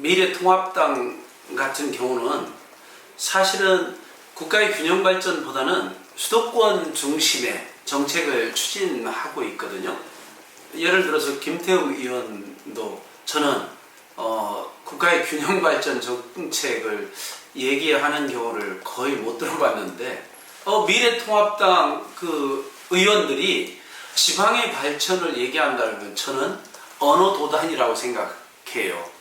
미래통합당 같은 경우는 사실은 국가의 균형 발전보다는 수도권 중심의 정책을 추진하고 있거든요. 예를 들어서 김태우 의원도 저는 국가의 균형 발전 정책을 얘기하는 경우를 거의 못 들어봤는데 미래통합당 그 의원들이 지방의 발전을 얘기한다면 저는 언어 도단이라고 생각해요.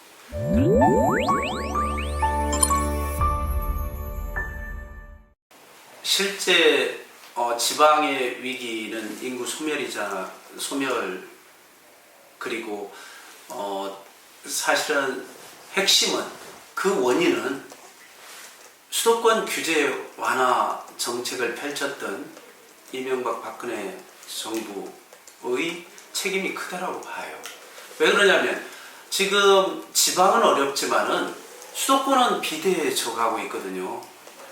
실제 지방의 위기는 인구 소멸 그리고 사실은 핵심은 그 원인은 수도권 규제 완화 정책을 펼쳤던 이명박 박근혜 정부의 책임이 크다라고 봐요. 왜 그러냐면 지금 지방은 어렵지만은 수도권은 비대해져 가고 있거든요.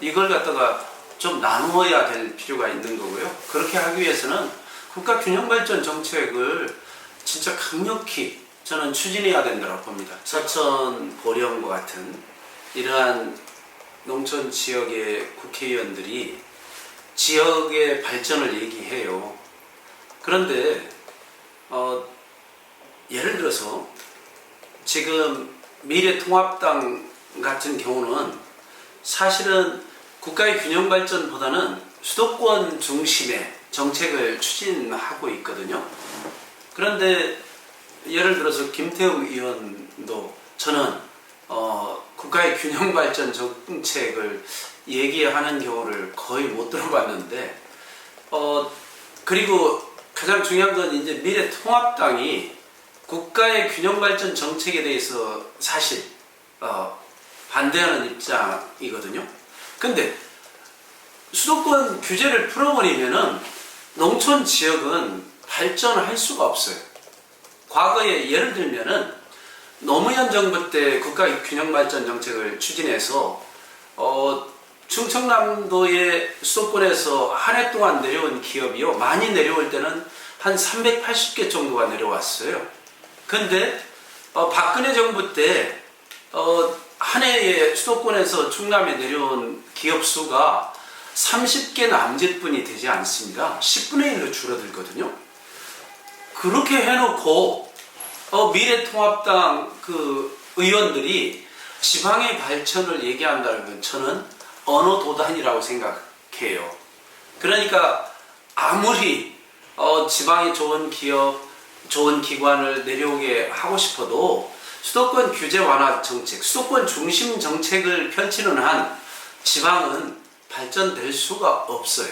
이걸 갖다가 좀 나누어야 될 필요가 있는 거고요. 그렇게 하기 위해서는 국가 균형 발전 정책을 진짜 강력히 저는 추진해야 된다고 봅니다. 서천, 보령과 같은 이러한 농촌 지역의 국회의원들이 지역의 발전을 얘기해요. 그런데 예를 들어서 지금 미래통합당 같은 경우는 사실은 국가의 균형 발전보다는 수도권 중심의 정책을 추진하고 있거든요. 그런데 예를 들어서 김태우 의원도 저는 국가의 균형 발전 정책을 얘기하는 경우를 거의 못 들어봤는데 그리고 가장 중요한 건 이제 미래통합당이 국가의 균형 발전 정책에 대해서 사실 반대하는 입장이거든요. 근데 수도권 규제를 풀어버리면은 농촌 지역은 발전할 수가 없어요. 과거에 예를 들면은 노무현 정부 때 국가 균형 발전 정책을 추진해서 충청남도의 수도권에서 한 해 동안 내려온 기업이요. 많이 내려올 때는 한 380개 정도가 내려왔어요. 근데 박근혜 정부 때 한 해에 수도권에서 충남에 내려온 기업 수가 30개 남짓뿐이 되지 않습니다. 10분의 1로 줄어들거든요. 그렇게 해놓고 미래통합당 그 의원들이 지방의 발전을 얘기한다면 저는 언어 도단이라고 생각해요. 그러니까 아무리 지방에 좋은 기업, 좋은 기관을 내려오게 하고 싶어도 수도권 규제 완화 정책, 수도권 중심 정책을 펼치는 한 지방은 발전될 수가 없어요.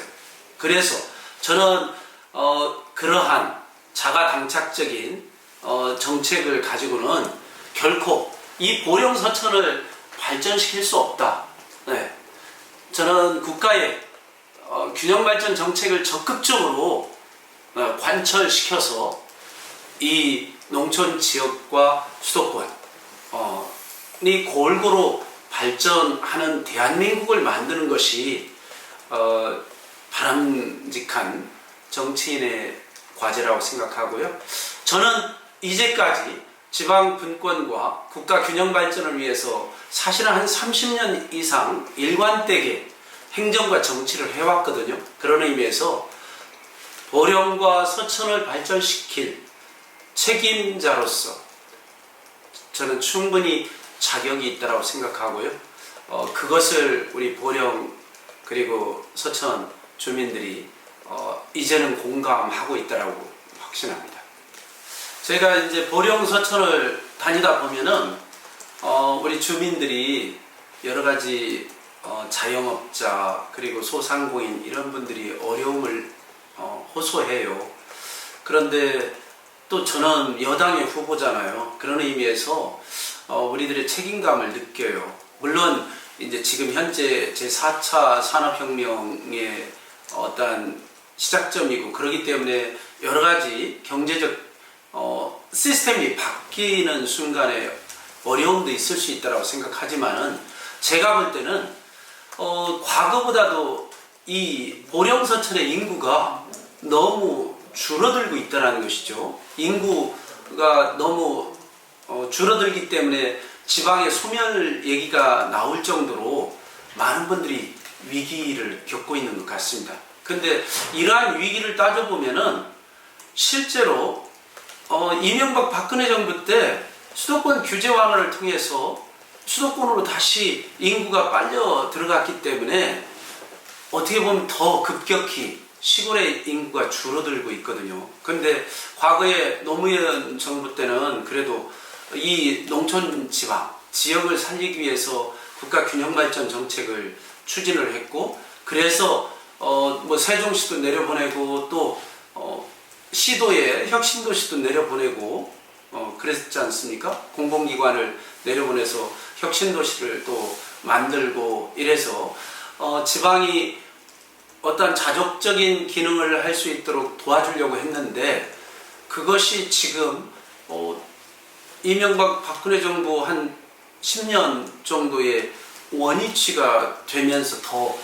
그래서 저는 그러한 자가당착적인 정책을 가지고는 결코 이 보령 서천을 발전시킬 수 없다. 네. 저는 국가의 균형 발전 정책을 적극적으로 관철시켜서 이 농촌 지역과 수도권이 골고루 발전하는 대한민국을 만드는 것이 바람직한 정치인의 과제라고 생각하고요. 저는 이제까지 지방 분권과 국가 균형 발전을 위해서 사실은 한 30년 이상 일관되게 행정과 정치를 해왔거든요. 그런 의미에서 보령과 서천을 발전시킬 책임자로서 저는 충분히 자격이 있다고 생각하고요. 그것을 우리 보령 그리고 서천 주민들이 이제는 공감하고 있다고 확신합니다. 제가 이제 보령 서천을 다니다 보면은 우리 주민들이 여러 가지 자영업자 그리고 소상공인 이런 분들이 어려움을 호소해요. 그런데 또 저는 여당의 후보잖아요. 그런 의미에서 우리들의 책임감을 느껴요. 물론 이제 지금 현재 제4차 산업혁명의 어떤 시작점이고 그렇기 때문에 여러 가지 경제적 시스템이 바뀌는 순간에 어려움도 있을 수 있다고 생각하지만은 제가 볼 때는 과거보다도 이 보령서천의 인구가 너무 줄어들고 있다는 것이죠. 인구가 너무 줄어들기 때문에 지방의 소멸 얘기가 나올 정도로 많은 분들이 위기를 겪고 있는 것 같습니다. 근데 이러한 위기를 따져보면은 실제로 이명박 박근혜 정부 때 수도권 규제 완화를 통해서 수도권으로 다시 인구가 빨려 들어갔기 때문에 어떻게 보면 더 급격히 시골의 인구가 줄어들고 있거든요. 근데 과거에 노무현 정부 때는 그래도 이 농촌 지방, 지역을 살리기 위해서 국가균형발전 정책을 추진을 했고, 그래서 뭐 세종시도 내려보내고 또 시도에 혁신도시도 내려보내고 그랬지 않습니까? 공공기관을 내려보내서 혁신도시를 또 만들고 이래서 지방이 어떤 자족적인 기능을 할 수 있도록 도와주려고 했는데, 그것이 지금 이명박 박근혜 정부 한 10년 정도의 원위치가 되면서 더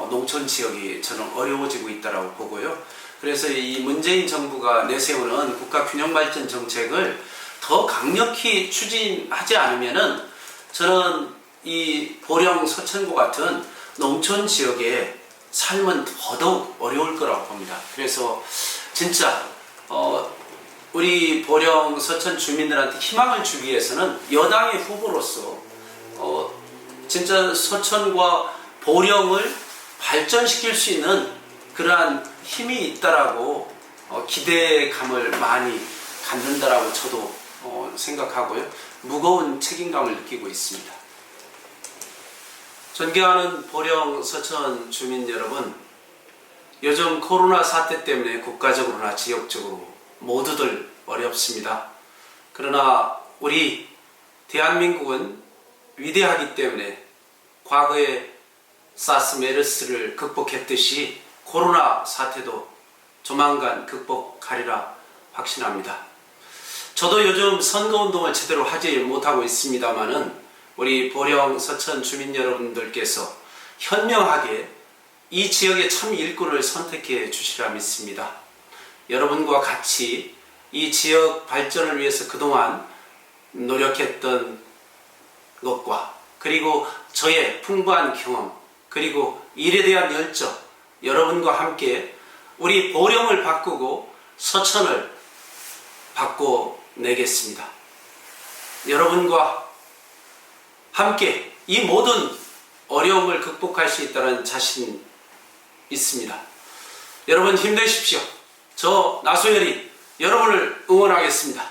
농촌 지역이 저는 어려워지고 있다고 보고요. 그래서 이 문재인 정부가 내세우는 국가균형발전 정책을 더 강력히 추진하지 않으면은 저는 이 보령 서천구 같은 농촌 지역의 삶은 더더욱 어려울 거라고 봅니다. 그래서 진짜 우리 보령 서천 주민들한테 희망을 주기 위해서는 여당의 후보로서 진짜 서천과 보령을 발전시킬 수 있는 그러한 힘이 있다라고 기대감을 많이 갖는다라고 저도 생각하고요. 무거운 책임감을 느끼고 있습니다. 존경하는 보령 서천 주민 여러분, 요즘 코로나 사태 때문에 국가적으로나 지역적으로 모두들 어렵습니다. 그러나 우리 대한민국은 위대하기 때문에 과거에 사스 메르스를 극복했듯이 코로나 사태도 조만간 극복하리라 확신합니다. 저도 요즘 선거운동을 제대로 하지 못하고 있습니다만은 우리 보령 서천 주민 여러분들께서 현명하게 이 지역의 참 일꾼을 선택해 주시라 믿습니다. 여러분과 같이 이 지역 발전을 위해서 그동안 노력했던 것과 그리고 저의 풍부한 경험 그리고 일에 대한 열정, 여러분과 함께 우리 보령을 바꾸고 서천을 바꿔내겠습니다. 여러분과 함께 이 모든 어려움을 극복할 수 있다는 자신 있습니다. 여러분 힘내십시오. 저 나소열이 여러분을 응원하겠습니다.